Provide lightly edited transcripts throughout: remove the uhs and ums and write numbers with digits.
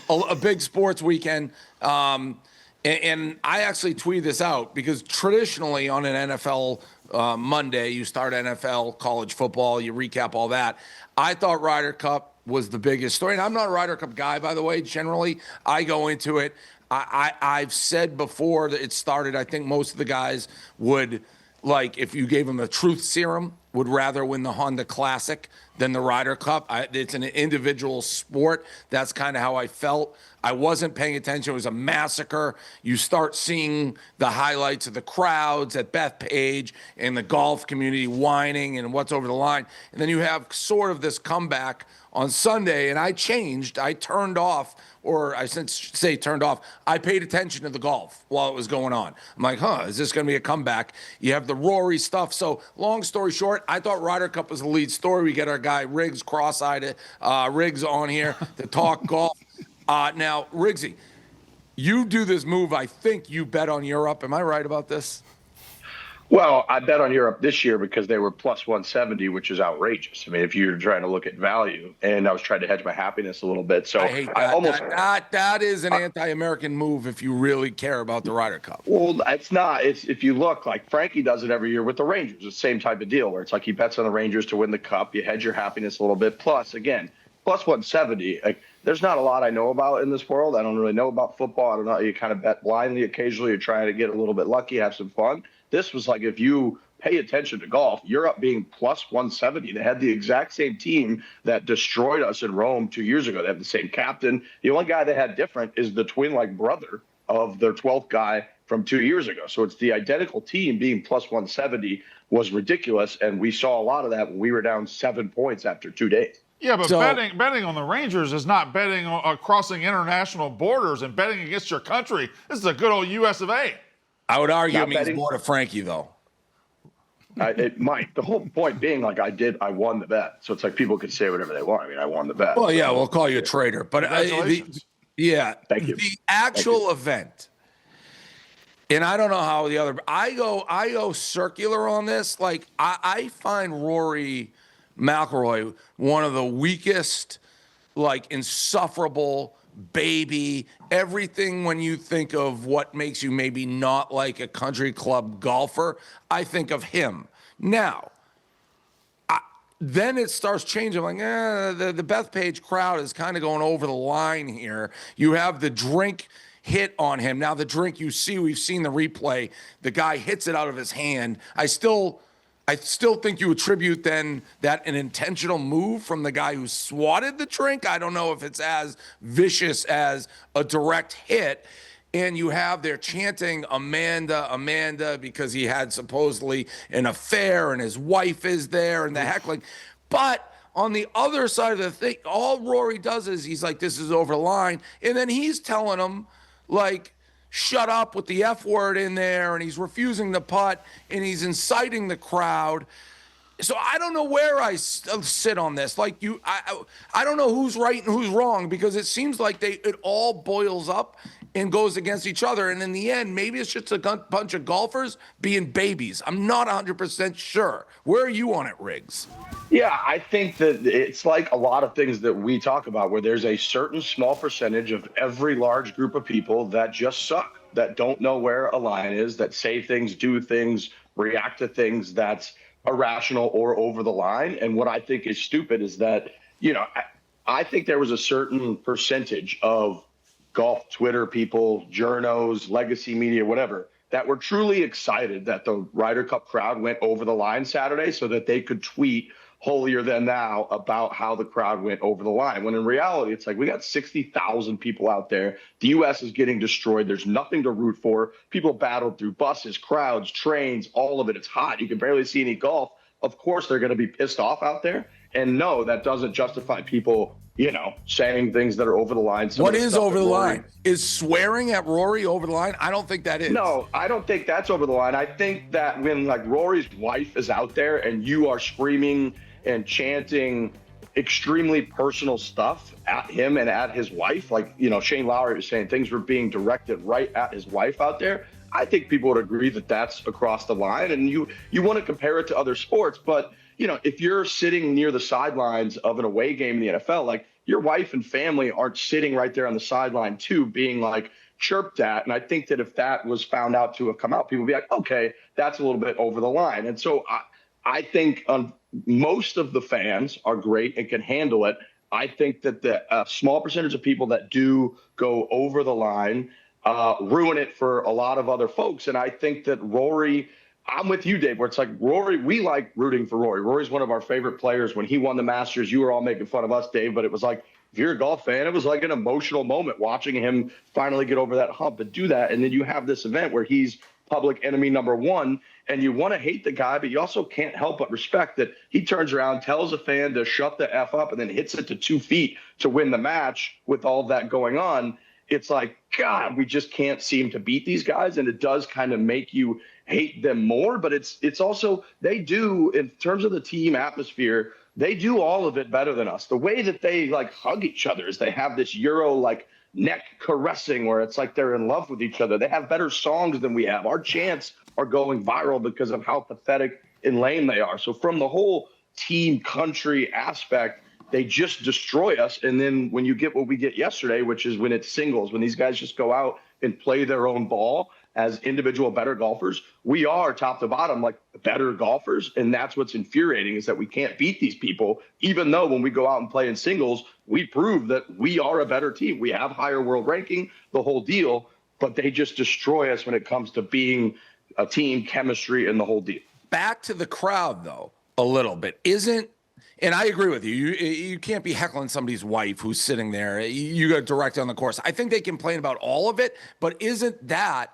a big sports weekend. And I actually tweeted this out because traditionally on an NFL Monday, you start NFL, college football, you recap all that. I thought Ryder Cup was the biggest story. And I'm not a Ryder Cup guy, by the way. Generally, I go into it. I've said before that it started, I think most of the guys would, like, if you gave them a truth serum, would rather win the Honda Classic than the Ryder Cup. It's an individual sport. That's kind of how I felt. I wasn't paying attention. It was a massacre. You start seeing the highlights of the crowds at Bethpage and the golf community whining and what's over the line. And then you have sort of this comeback on Sunday, and I changed. I turned off, or I shouldn't say turned off. I paid attention to the golf while it was going on. I'm like, is this going to be a comeback? You have the Rory stuff. So long story short, I thought Ryder Cup was the lead story. We get our guy Riggs, cross-eyed Riggs on here to talk golf. Now, Riggsy, you do this move. I think you bet on Europe. Am I right about this? Well, I bet on Europe this year because they were plus 170, which is outrageous. I mean, if you're trying to look at value, and I was trying to hedge my happiness a little bit. So I hate that. That is an anti-American move if you really care about the Ryder Cup. Well, it's not. It's if you look, like Frankie does it every year with the Rangers. It's the same type of deal where it's like he bets on the Rangers to win the Cup. You hedge your happiness a little bit. Plus, again, plus 170. Like, there's not a lot I know about in this world. I don't really know about football. I don't know. You kind of bet blindly occasionally. You're trying to get a little bit lucky, have some fun. This was like, if you pay attention to golf, Europe being plus 170. They had the exact same team that destroyed us in Rome 2 years ago. They have the same captain. The only guy they had different is the twin-like brother of their 12th guy from 2 years ago. So it's the identical team being plus 170 was ridiculous. And we saw a lot of that when we were down 7 points after 2 days. Yeah, but betting on the Rangers is not betting on crossing international borders and betting against your country. This is a good old US of A. I would argue it means more to Frankie, though. It might. The whole point being, like, I won the bet. So it's like people can say whatever they want. I mean, I won the bet. Well, yeah, we'll call you a traitor. But Thank you. The actual event, and I don't know how the other. I go circular on this. Like, I find Rory McIlroy one of the weakest, like, insufferable, baby, everything. When you think of what makes you maybe not like a country club golfer, I think of him. Now, then it starts changing. I'm like, the Bethpage crowd is kind of going over the line here. You have the drink hit on him. Now, the drink, we've seen the replay. The guy hits it out of his hand. I still think you attribute then that an intentional move from the guy who swatted the drink. I don't know if it's as vicious as a direct hit. And you have they're chanting Amanda, Amanda, because he had supposedly an affair and his wife is there and the heckling. But on the other side of the thing, all Rory does is he's like, this is over the line. And then he's telling him, like, shut up with the F word in there, and he's refusing the putt, and he's inciting the crowd. So I don't know where I sit on this. Like, I don't know who's right and who's wrong, because it seems like it all boils up and goes against each other. And in the end, maybe it's just a bunch of golfers being babies. I'm not 100% sure. Where are you on it, Riggs? Yeah, I think that it's like a lot of things that we talk about, where there's a certain small percentage of every large group of people that just suck, that don't know where a line is, that say things, do things, react to things that's irrational or over the line. And what I think is stupid is that, I think there was a certain percentage of golf Twitter people, journos, legacy media, whatever, that were truly excited that the Ryder Cup crowd went over the line Saturday so that they could tweet holier than thou about how the crowd went over the line. When in reality, it's like, we got 60,000 people out there. The U.S. is getting destroyed. There's nothing to root for. People battled through buses, crowds, trains, all of it. It's hot. You can barely see any golf. Of course, they're going to be pissed off out there. And no, that doesn't justify people, saying things that are over the line. What is over the line? Is swearing at Rory over the line? I don't think that is. No, I don't think that's over the line. I think that when, like, Rory's wife is out there and you are screaming and chanting extremely personal stuff at him and at his wife, like, Shane Lowry was saying things were being directed right at his wife out there. I think people would agree that that's across the line. And you want to compare it to other sports, but if you're sitting near the sidelines of an away game in the NFL, like, your wife and family aren't sitting right there on the sideline too, being like chirped at. And I think that if that was found out to have come out, people would be like, okay, that's a little bit over the line. And so I think most of the fans are great and can handle it. I think that the small percentage of people that do go over the line ruin it for a lot of other folks. And I think that Rory, I'm with you, Dave, where it's like Rory, we like rooting for Rory. Rory's one of our favorite players. When he won the Masters, you were all making fun of us, Dave, but it was like, if you're a golf fan, it was like an emotional moment watching him finally get over that hump and do that. And then you have this event where he's public enemy number one, and you want to hate the guy, but you also can't help but respect that he turns around, tells a fan to shut the F up, and then hits it to 2 feet to win the match with all that going on. It's like, God, we just can't seem to beat these guys. And it does kind of make you hate them more. But it's also, they do, in terms of the team atmosphere, they do all of it better than us. The way that they like hug each other is they have this Euro like neck caressing where it's like they're in love with each other. They have better songs than we have. Our chants are going viral because of how pathetic and lame they are. So from the whole team country aspect, they just destroy us. And then when you get what we get yesterday, which is when it's singles, when these guys just go out and play their own ball as individual better golfers, we are top to bottom like better golfers. And that's what's infuriating, is that we can't beat these people, even though when we go out and play in singles, we prove that we are a better team. We have higher world ranking, the whole deal, but they just destroy us when it comes to being a team, chemistry, and the whole deal. Back to the crowd, though, a little bit. And I agree with you. You can't be heckling somebody's wife who's sitting there. You go direct on the course. I think they complain about all of it, but isn't that,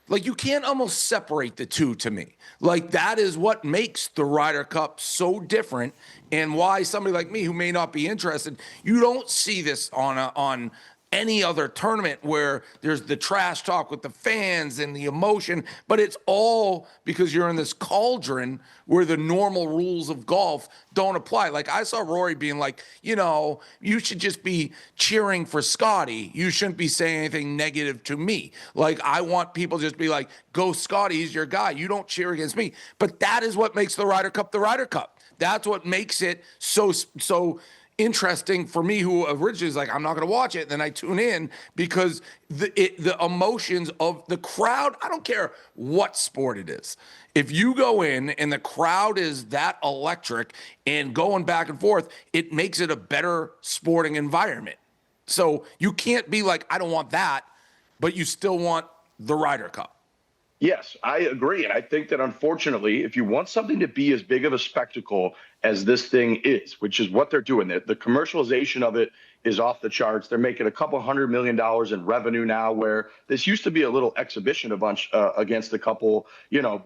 like, you can't almost separate the two to me. Like, that is what makes the Ryder Cup so different, and why somebody like me who may not be interested, you don't see this on any other tournament where there's the trash talk with the fans and the emotion, but it's all because you're in this cauldron where the normal rules of golf don't apply. Like, I saw Rory being like, you should just be cheering for Scotty. You shouldn't be saying anything negative to me. Like, I want people to just be like, go Scotty, he's your guy. You don't cheer against me. But that is what makes the Ryder Cup the Ryder Cup. That's what makes it so interesting for me, who originally is like, I'm not going to watch it. And then I tune in because the emotions of the crowd, I don't care what sport it is. If you go in and the crowd is that electric and going back and forth, it makes it a better sporting environment. So you can't be like, I don't want that, but you still want the Ryder Cup. Yes, I agree. And I think that, unfortunately, if you want something to be as big of a spectacle as this thing is, which is what they're doing, the commercialization of it is off the charts. They're making a couple $100 million in revenue now, where this used to be a little exhibition against a couple,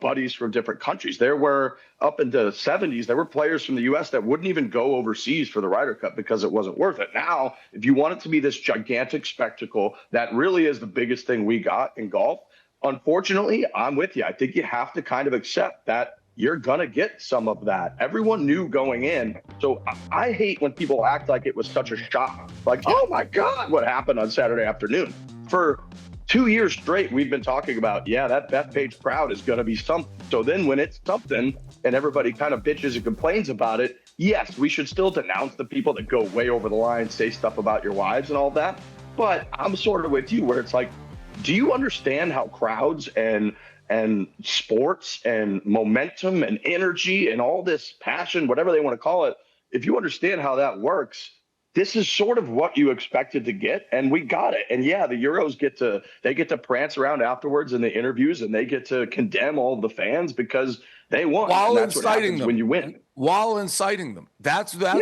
buddies from different countries. There were, up in the 70s, there were players from the U.S. that wouldn't even go overseas for the Ryder Cup because it wasn't worth it. Now, if you want it to be this gigantic spectacle, that really is the biggest thing we got in golf. Unfortunately, I'm with you. I think you have to kind of accept that you're going to get some of that. Everyone knew going in. So I hate when people act like it was such a shock. Like, oh my God, what happened on Saturday afternoon? For 2 years straight, we've been talking about, that Bethpage crowd is going to be something. So then when it's something and everybody kind of bitches and complains about it, yes, we should still denounce the people that go way over the line, say stuff about your wives and all that. But I'm sort of with you, where it's like, do you understand how crowds and sports and momentum and energy and all this passion, whatever they want to call it, if you understand how that works, this is sort of what you expected to get, and we got it. And yeah, the Euros get to prance around afterwards in the interviews, and they get to condemn all the fans because they won. While and that's what happens them. when you win. While inciting them. That's what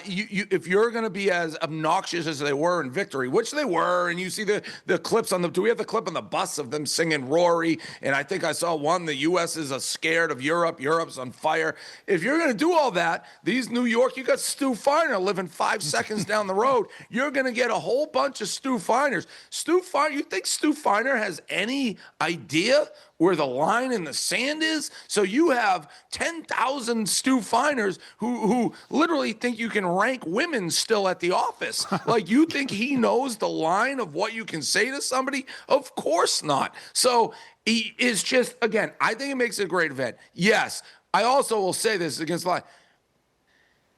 if you're going to be as obnoxious as they were in victory, which they were, and you see the clips do we have the clip on the bus of them singing Rory? And I think I saw one, the U.S. is scared of Europe. Europe's on fire. If you're going to do all that, these New York, you got Stu Feiner living 5 seconds down the road. You're going to get a whole bunch of Stu Feiners. Stu Feiner, you think Stu Feiner has any idea where the line in the sand is? So you have 10,000 Stu Feiners who literally think you can rank women still at the office. Like, you think he knows the line of what you can say to somebody? Of course not. So he is just, again, I think it makes it a great event. Yes, I also will say this against the line.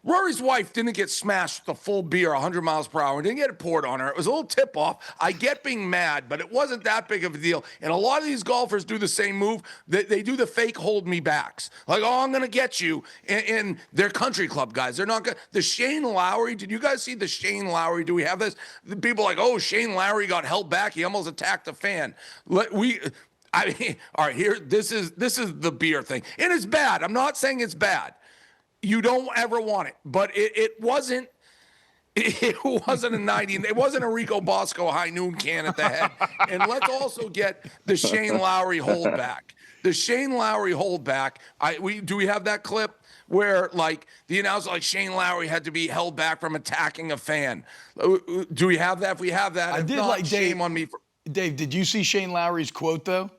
Rory's wife didn't get smashed with a full beer 100 miles per hour and didn't get it poured on her. It was a little tip off. I get being mad, but it wasn't that big of a deal. And a lot of these golfers do the same move. They do the fake hold me backs. Like, oh, I'm going to get you. And they're country club guys. They're not going to. The Shane Lowry, did you guys see the Shane Lowry? Do we have this? The people are like, oh, Shane Lowry got held back. He almost attacked a fan. I mean, all right, here, this is the beer thing. And it's bad. I'm not saying it's bad. You don't ever want it, but it wasn't a 90. It wasn't a Rico Bosco high noon can at the head. And let's also get the Shane Lowry holdback. The Shane Lowry holdback. Do we have that clip where like the announcer like Shane Lowry had to be held back from attacking a fan? Do we have that? If we have that, I did not, like Dave. shame on me. Dave, did you see Shane Lowry's quote though?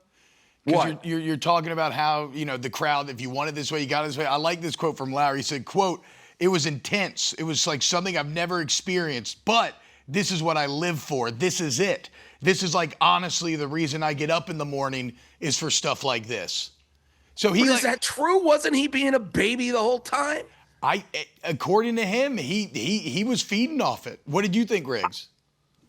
What? You're talking about how, the crowd, if you want it this way, you got it this way. I like this quote from Lowry. He said, quote, "It was intense. It was like something I've never experienced, but this is what I live for. This is it. This is like, honestly, the reason I get up in the morning is for stuff like this." So Is that true? Wasn't he being a baby the whole time? According to him, he was feeding off it. What did you think, Riggs?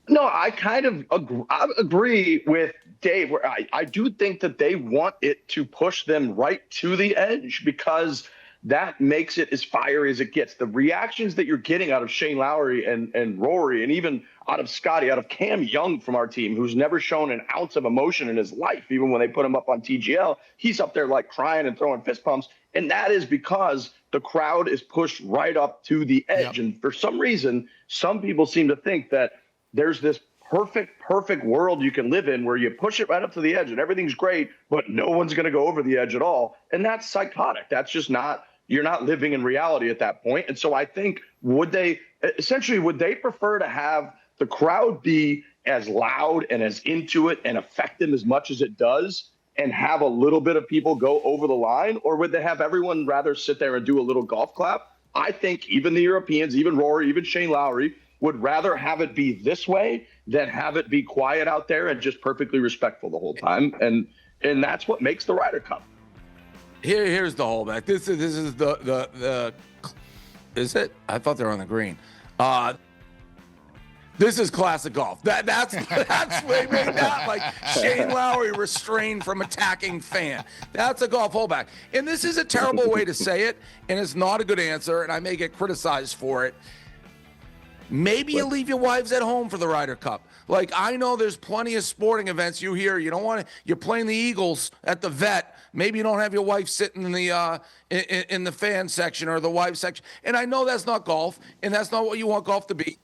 No, I kind of agree with Dave, where I do think that they want it to push them right to the edge because that makes it as fiery as it gets. The reactions that you're getting out of Shane Lowry and Rory, and even out of Scotty, out of Cam Young from our team, who's never shown an ounce of emotion in his life, even when they put him up on TGL, he's up there like crying and throwing fist pumps. And that is because the crowd is pushed right up to the edge. Yep. And for some reason, some people seem to think that there's this perfect world you can live in where you push it right up to the edge and everything's great, but no one's going to go over the edge at all. And that's psychotic. That's just not, you're not living in reality at that point. And so I think, would they prefer to have the crowd be as loud and as into it and affect them as much as it does and have a little bit of people go over the line? Or would they have everyone rather sit there and do a little golf clap? I think even the Europeans, even Rory, even Shane Lowry, would rather have it be this way than have it be quiet out there and just perfectly respectful the whole time. And that's what makes the Ryder Cup. Here's the holdback. This is the is it? I thought they were on the green. This is classic golf. That's they made that like Shane Lowry restrained from attacking fan. That's a golf holdback. And this is a terrible way to say it, and it's not a good answer, and I may get criticized for it. Maybe you leave your wives at home for the Ryder Cup. Like, I know there's plenty of sporting events you hear. You don't want to. You're playing the Eagles at the vet. Maybe you don't have your wife sitting in the fan section or the wife section. And I know that's not golf, and that's not what you want golf to be.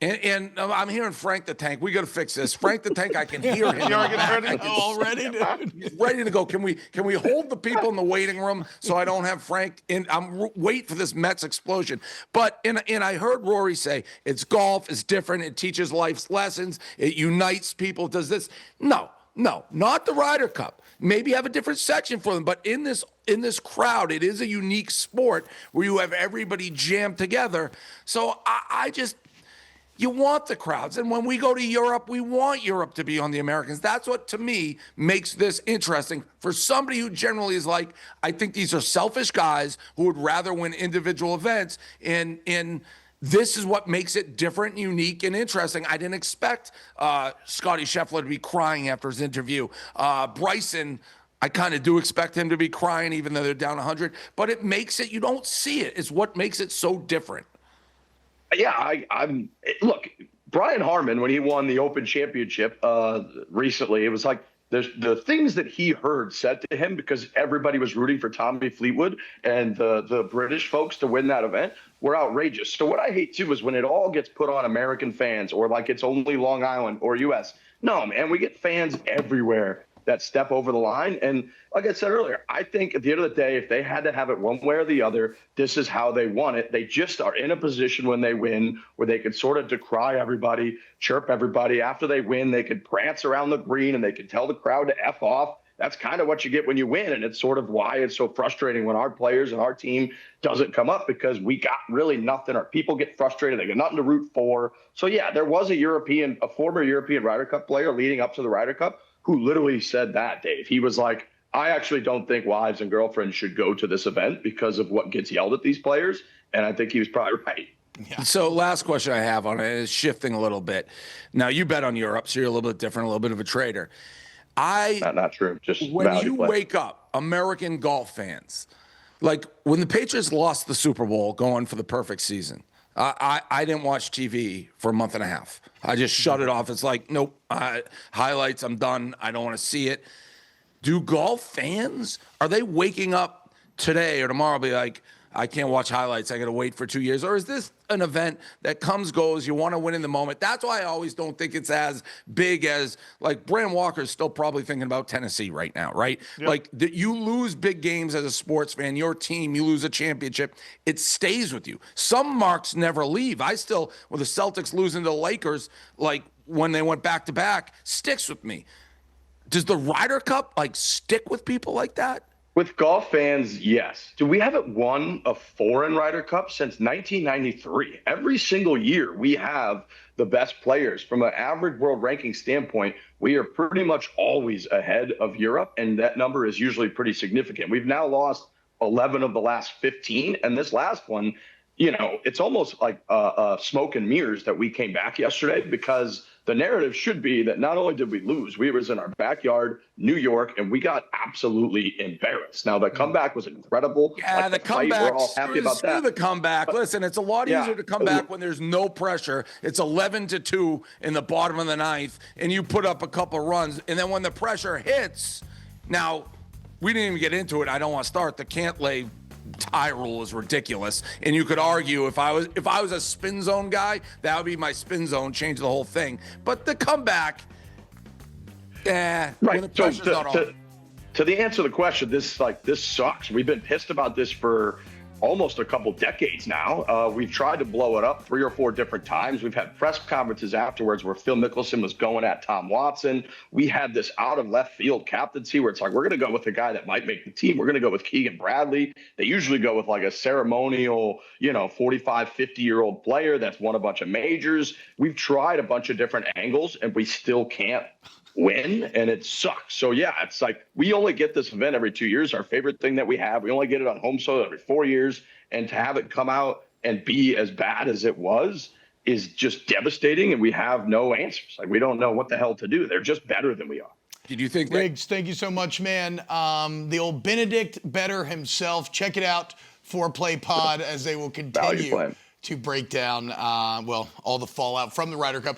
And I'm hearing Frank the Tank. We got to fix this. Frank the Tank, I can hear him. You're ready to go already, dude. He's ready to go. Can we hold the people in the waiting room so I don't have Frank in? Wait for this Mets explosion. But and I heard Rory say it's golf. It's different. It teaches life's lessons. It unites people. Does this? No, not the Ryder Cup. Maybe have a different section for them. But in this crowd, it is a unique sport where you have everybody jammed together. So I just. You want the crowds. And when we go to Europe, we want Europe to be on the Americans. That's what, to me, makes this interesting. For somebody who generally is like, I think these are selfish guys who would rather win individual events. And this is what makes it different, unique, and interesting. I didn't expect Scotty Scheffler to be crying after his interview. Bryson, I kind of do expect him to be crying even though they're down 100. But it makes it, you don't see it. It's what makes it so different. Yeah, look, Brian Harman, when he won the Open Championship recently, it was like the things that he heard said to him, because everybody was rooting for Tommy Fleetwood and the British folks to win that event, were outrageous. So what I hate too is when it all gets put on American fans, or like it's only Long Island or US. No, man, we get fans everywhere that step over the line. And like I said earlier, I think at the end of the day, if they had to have it one way or the other, this is how they want it. They just are in a position when they win where they could sort of decry everybody, chirp everybody. After they win, they could prance around the green and they could tell the crowd to F off. That's kind of what you get when you win. And it's sort of why it's so frustrating when our players and our team doesn't come up, because we got really nothing. Our people get frustrated. They got nothing to root for. So yeah, there was a former European Ryder Cup player leading up to the Ryder Cup who literally said that, Dave. He was like, I actually don't think wives and girlfriends should go to this event because of what gets yelled at these players. And I think he was probably right. Yeah. So last question I have on it is shifting a little bit. Now you bet on Europe, so you're a little bit different, a little bit of a trader. Not true. Just When value you play. wake up, American golf fans, like when the Patriots lost the Super Bowl going for the perfect season, I didn't watch TV for a month and a half. I just shut it off. It's like, nope, highlights, I'm done. I don't want to see it. Do golf fans, are they waking up today or tomorrow be like, I can't watch highlights, I got to wait for 2 years? Or is this an event that comes, goes, you want to win in the moment? That's why I always don't think it's as big as, like, Brandon Walker's still probably thinking about Tennessee right now, right? Yep. Like, you lose big games as a sports fan, your team, you lose a championship, it stays with you. Some marks never leave. I still, with the Celtics losing to the Lakers, like, when they went back-to-back, sticks with me. Does the Ryder Cup, like, stick with people like that? With golf fans, yes. We haven't won a foreign Ryder Cup since 1993. Every single year, we have the best players. From an average world ranking standpoint, we are pretty much always ahead of Europe, and that number is usually pretty significant. We've now lost 11 of the last 15, and this last one, you know, it's almost like smoke and mirrors that we came back yesterday, because the narrative should be that not only did we lose, we was in our backyard, New York, and we got absolutely embarrassed. Now, the comeback was incredible. Yeah, Like the fight, comeback, we're all happy about screw that. the comeback. Listen, it's a lot easier to come back when there's no pressure. It's 11-2 in the bottom of the ninth, and you put up a couple runs. And then when the pressure hits, now, we didn't even get into it. I don't want to start. The can't lay tie rule is ridiculous, and you could argue if I was a spin zone guy, that would be my spin zone, change the whole thing. But the comeback, when the Right. pressure's not on. To the answer to the question, this sucks. We've been pissed about this for almost a couple decades now. We've tried to blow it up 3 or 4 different times. We've had press conferences afterwards where Phil Mickelson was going at Tom Watson. We had this out of left field captaincy where it's like, we're going to go with the guy that might make the team. We're going to go with Keegan Bradley. They usually go with like a ceremonial, 45, 50-year-old player that's won a bunch of majors. We've tried a bunch of different angles and we still can't win, and it sucks. So yeah, it's like we only get this event every 2 years. Our favorite thing that we have. We only get it on home soil every 4 years, and to have it come out and be as bad as it was is just devastating. And we have no answers. Like, we don't know what the hell to do. They're just better than we are. Did you think that? Riggs, thank you so much, man. The old Benedict Better himself. Check it out, Foreplay Pod, as they will continue to break down, all the fallout from the Ryder Cup.